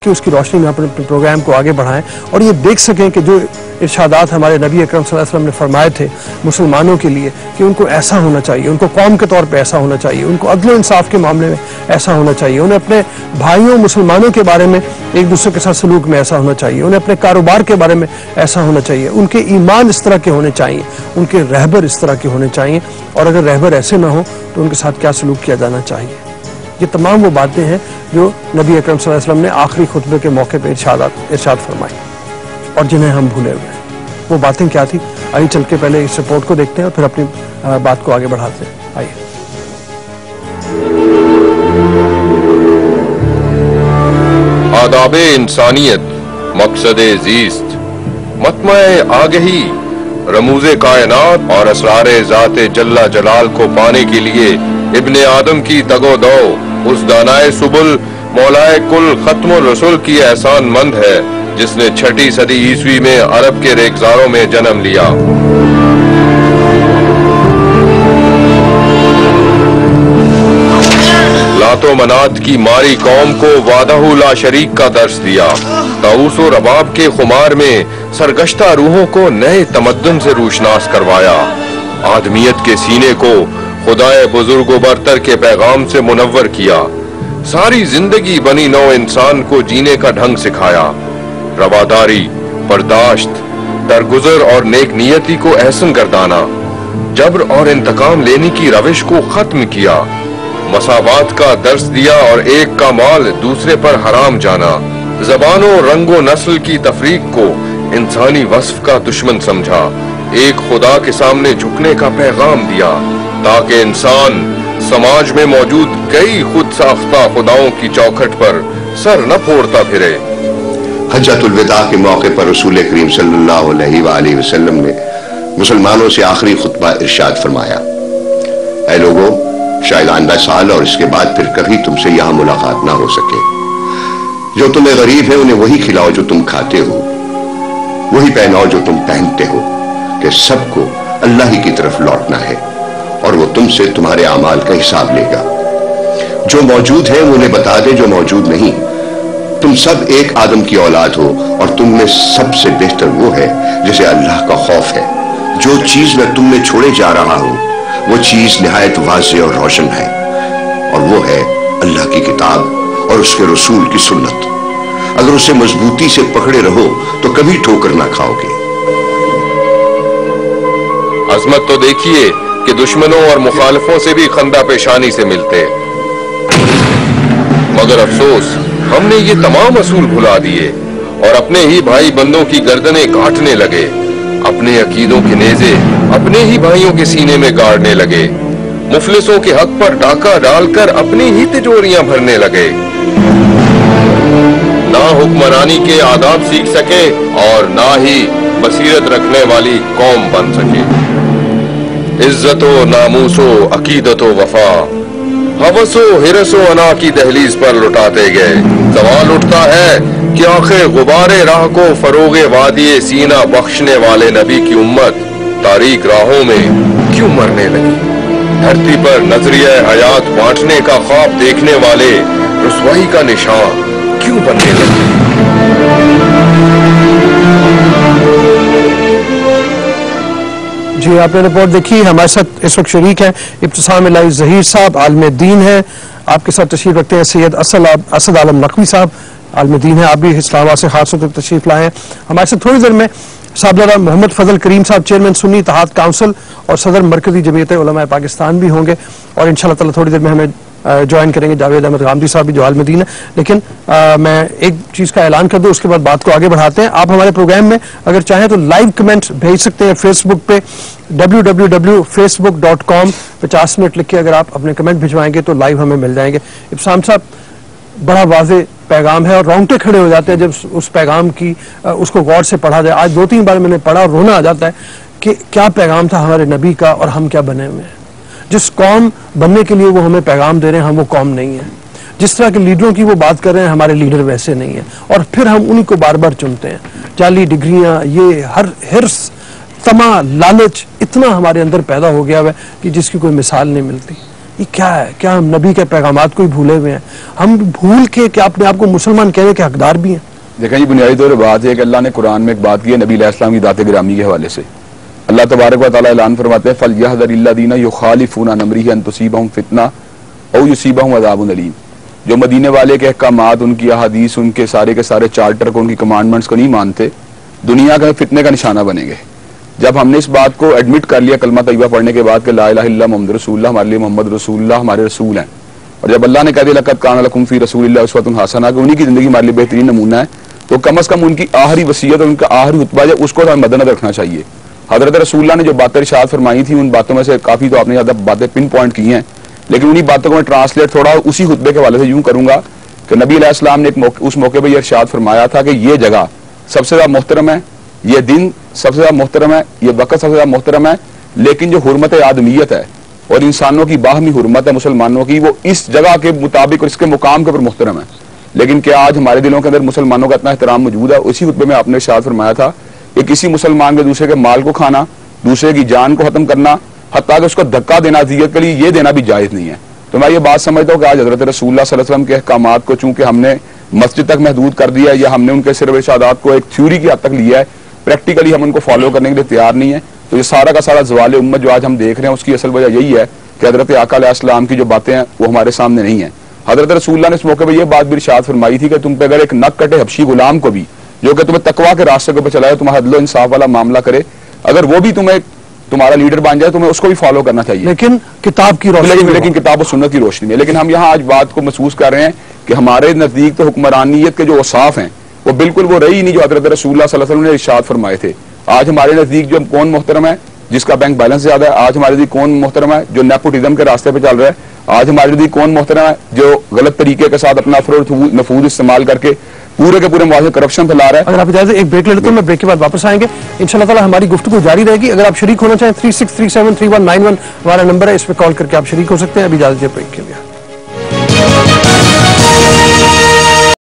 कि उसकी रोशनी में अपने प्रोग्राम को आगे बढ़ाएं और ये देख सकें कि जो इरशादात हमारे नबी अकरम सल्लल्लाहु अलैहि वसल्लम ने फरमाए थे मुसलमानों के लिए कि उनको ऐसा होना चाहिए, उनको कौम के तौर पे ऐसा होना चाहिए, उनको अदल इंसाफ के मामले में ऐसा होना चाहिए, उन्हें अपने भाइयों मुसलमानों के बारे में एक दूसरे के साथ सलूक में ऐसा होना चाहिए, उन्हें अपने कारोबार के बारे में ऐसा होना चाहिए, उनके ईमान इस तरह के होने चाहिए, उनके रहबर इस तरह के होने चाहिए, और अगर रहबर ऐसे ना हो तो उनके साथ क्या सलूक किया जाना चाहिए। ये तमाम वो बातें हैं जो नबी अकरम सल्लल्लाहु अलैहि वसल्लम ने आखिरी खुतबे के मौके पर इरशाद फरमाई और जिन्हें हम भूले हुए हैं। वो बातें क्या थी, आइए चल के पहले इस रिपोर्ट को देखते हैं और फिर अपनी बात को आगे बढ़ाते हैं। आइए। आदाब इंसानियत, मकसद जीस्त, मतमए आगही, रमूज़े कायनात और असरारे ज़ाते जल्ला जलाल को पाने के लिए इब्ने आदम की तगो-दो उस दानाए सुबुल मौलाए कुल खत्मुर रसूल की एहसान मंद है जिसने 6ठी सदी ईस्वी में अरब के रेगजारों में जन्म लिया। लातो मनात की मारी कौम को वादहु ला शरीक का दर्स दिया। ताऊस और रबाब के खुमार में सरगश्ता रूहों को नए तमद्दुन से रूशनास करवाया। आदमियत के सीने को खुदाए बुजुर्ग व बरतर के पैगाम से मुनव्वर किया। सारी जिंदगी बनी नौ इंसान को जीने का ढंग सिखाया। रवादारी, बर्दाश्त, दरगुजर और नेक नियति को एहसन गर्दाना, जबर और इंतकाम लेने की रविश को खत्म किया, मसावात का दर्स दिया और एक का माल दूसरे पर हराम जाना, जबानों रंगो नस्ल की तफरीक को इंसानी वस्फ का दुश्मन समझा, एक खुदा के सामने झुकने का पैगाम दिया ताकि इंसान समाज में मौजूद कई खुद साख्ता खुदाओं की चौखट पर सर न फोड़ता फिरे। हज्जतुल विदा के मौके पर रसूल करीम सल्लल्लाहु अलैहि वसल्लम ने मुसलमानों से आखिरी खुतबा इरशाद फरमाया, ऐ लोगों, शायद आइंदा साल और इसके बाद फिर कभी तुमसे यहाँ मुलाकात ना हो सके। जो तुम्हें गरीब है उन्हें वही खिलाओ जो तुम खाते हो, वही पहनाओ जो तुम पहनते हो, कि सबको अल्लाह ही की तरफ लौटना है और वो तुमसे तुम्हारे अमाल का हिसाब लेगा। जो मौजूद है उन्हें बता दे जो मौजूद नहीं। तुम सब एक आदम की औलाद हो और तुम में सबसे बेहतर वो है जिसे अल्लाह का खौफ है। जो चीज मैं तुम में छोड़े जा रहा हूं वो चीज निहायत वाज़ेह और रोशन है, और वो है अल्लाह की किताब और उसके रसूल की सुन्नत। अगर उसे मजबूती से पकड़े रहो तो कभी ठोकर ना खाओगे। अजमत तो देखिए कि दुश्मनों और मुखालिफों से भी खंदा पेशानी से मिलते, मगर अफसोस हमने ये तमाम असूल भुला दिए और अपने ही भाई बंदों की गर्दनें काटने लगे, अपने अकीदों के नेज़े अपने ही भाइयों के सीने में गाड़ने लगे, मुफलिसों के हक पर डाका डालकर अपनी ही तिजोरियां भरने लगे। ना हुक्मरानी के आदाब सीख सके और ना ही बसीरत रखने वाली कौम बन सके। इज्जतो नामूसो अकीदतो वफा हवसो हिरसो अना की दहलीज पर लुटाते गए। सवाल उठता है कि आखिर गुबारे राह को फरोगे वादिये सीना बख्शने वाले नबी की उम्मत तारीक राहों में क्यों मरने लगी? धरती पर नजरिया हयात बांटने का ख्वाब देखने वाले रुसवाई का निशान क्यों बनने लगे? जी, आपने रिपोर्ट देखी। हमारे साथ इस वक्त शरीक हैं इब्तिसाम इलाही ज़हीर साहब, आलिम दीन है। आपके साथ तशरीफ रखते हैं सैयद असद आलम नकवी साहब, आलिम दीन है। आप भी इस्लामाबाद से खास तौर पर तशरीफ लाए हैं। हमारे साथ थोड़ी देर में साहबजादा मोहम्मद फजल करीम साहब, चेयरमैन सुन्नी इत्तेहाद काउंसिल और सदर मरकजी जमीयत उलमा पाकिस्तान भी होंगे, और इंशाअल्लाह ताला थोड़ी देर में हमें ज्वाइन करेंगे जावेद अहमद गामदी साहब भी, जो आलिम दीन है। लेकिन मैं एक चीज़ का ऐलान कर दूं, उसके बाद बात को आगे बढ़ाते हैं। आप हमारे प्रोग्राम में अगर चाहें तो लाइव कमेंट भेज सकते हैं फेसबुक पे www.facebook.com 50 मिनट लिख के अगर आप अपने कमेंट भिजवाएंगे तो लाइव हमें मिल जाएंगे। इब्तिसाम साहब, बड़ा वाज़ेह पैगाम है और रोंगटे खड़े हो जाते हैं जब उस पैगाम की उसको गौर से पढ़ा जाए। आज 2-3 बार मैंने पढ़ा और रोना आ जाता है कि क्या पैगाम था हमारे नबी का और हम क्या बने हुए हैं। जिस कौम बनने के लिए वो हमें पैगाम दे रहे हैं, हम वो कौम नहीं है। जिस तरह के लीडरों की वो बात कर रहे हैं, हमारे लीडर वैसे नहीं है, और फिर हम उन्हीं को बार बार चुनते हैं। जाली डिग्रियां, ये हर हिर्स, तमा, लालच इतना हमारे अंदर पैदा हो गया है कि जिसकी कोई मिसाल नहीं मिलती। ये क्या है? क्या हम नबी के पैगामात को ही भूले हुए हैं? हम भूल के क्या अपने आप को मुसलमान कहने के हकदार भी हैं? देखें जी, बुनियादी तौर पर बात है कि अल्लाह ने कुरान में एक बात की है नबी अलैहिस्सलाम की दाते गिरामी के हवाले से। अल्लाह तबारक व तआला ऐलान फरमाते हैं, फलयहज़रिल्लज़ीना युखालिफूना अन अम्रिही अन तुसीबहुम फितना औ युसीबहुम अज़ाबुन अलीम। जो मदीने वाले के अहकामात, उनकी अहादीस, उनके सारे के सारे चार्टर को, उनकी कमांडमेंट्स को नहीं मानते, दुनिया का फितने का निशाना बनेंगे। जब हमने इस बात को एडमिट कर लिया कलमा तैयबा पढ़ने के बाद कि ला इलाहा इल्लल्लाह मुहम्मद रसूलुल्लाह, हमारे लिए मोहम्मद रसूलुल्लाह हमारे रसूल हैं, और जब अल्लाह ने कह दिया लक़द कान लकुम फ़ी रसूलिल्लाहि उस्वतुन हसना, कि उन्हीं की जिंदगी हमारे लिए बेहतरीन नमूना है, तो कम अज कम उनकी आखिरी वसीयत और उनका आखिरी खुतबा है उसको हमें मद्देनजर रखना चाहिए। हजरत रसूलुल्लाह ने जो बातें इरशाद फरमाई थी, उन बातों में से काफी तो आपने ज्यादा बातें पिन पॉइंट की हैं, लेकिन उन्हीं बातों को मैं ट्रांसलेट थोड़ा उसी खुतबे के हवाले से यूं करूंगा कि नबी अलैहिस्सलाम ने उस मौके पर यह इरशाद फरमाया था कि ये जगह सबसे ज्यादा मोहतरम है, ये दिन सबसे ज्यादा मोहतरम है, ये वक्त सबसे ज्यादा मोहतरम है, लेकिन जो हुर्मत आदमियत है और इंसानों की बाहमी हुर्मत है मुसलमानों की, वो इस जगह के मुताबिक और इसके मुकाम के ऊपर मुहतरम है। लेकिन क्या आज हमारे दिलों के अंदर मुसलमानों का इतना एहतराम मौजूद है? उसी खुतबे में आपने इरशाद फरमाया था कि किसी मुसलमान के दूसरे के माल को खाना, दूसरे की जान को खत्म करना, हत्ता कि उसको धक्का देना अज़ियत के लिए, ये देना भी जायज नहीं है। तो मैं ये बात समझता हूँ कि आज हजरत रसूलुल्लाह सल्लल्लाहु अलैहि वसल्लम के अहकामात को चूंकि हमने मस्जिद तक महदूद कर दिया है, या हमने उनके सिर्फ इरशादात को एक थ्योरी की हद तक लिया है, प्रैक्टिकली हम उनको फॉलो करने के लिए तैयार नहीं है, तो ये सारा का सारा ज़वाल उम्मत जो आज हम देख रहे हैं, उसकी असल वजह यही है कि हजरत आका अलैहिस्सलाम की जो बातें हैं वो हमारे सामने नहीं है। हजरत रसूलुल्लाह ने इस मौके पर यह बात भी इरशाद फरमाई थी कि तुम पे अगर एक नक कटे हबशी गुलाम को भी, जो कि तुम्हें तकवा के रास्ते के ऊपर चलाए, तुम्हारा अदल इंसाफ वाला मामला करे, अगर वो भी तुम्हें तुम्हारा लीडर बन जाए, तुम्हें उसको भी फॉलो करना चाहिए, लेकिन किताब की रोशनी में, लेकिन किताब और सुन्नत की रोशनी में। लेकिन हम यहाँ आज बात को महसूस कर रहे हैं कि हमारे नजदीक तो हुक्मरानियत के जो औसाफ हैं वो बिल्कुल वो रही नहीं जो हजरत रसूलुल्लाह सल्लल्लाहु अलैहि वसल्लम ने इरशाद फरमाए थे। आज हमारे नजदीक जो कौन मोहतरम है जिसका बैंक बैलेंस ज्यादा है? आज हमारे नजदीक कौन मोहतरम है जो नेपोटिज्म के रास्ते पे चल रहा है? आज हमारे नजदीक कौन मोहतरम है जो गलत तरीके के साथ अपना अफरोज नफूज इस्तेमाल करके पूरे के पूरे मुआशरे करप्शन फैला रहा है? अगर आप इजाजत एक ब्रेक ले लेते हैं, मैं ब्रेक के बाद वापस आएंगे, इंशाल्लाह ताला हमारी गुफ्तगू जारी रहेगी। अगर आप शरीक होना चाहें 36373191 हमारा नंबर है, इस पर कॉल करके आप शरीक हो सकते हैं। अभी इजाजत ब्रेक के लिए।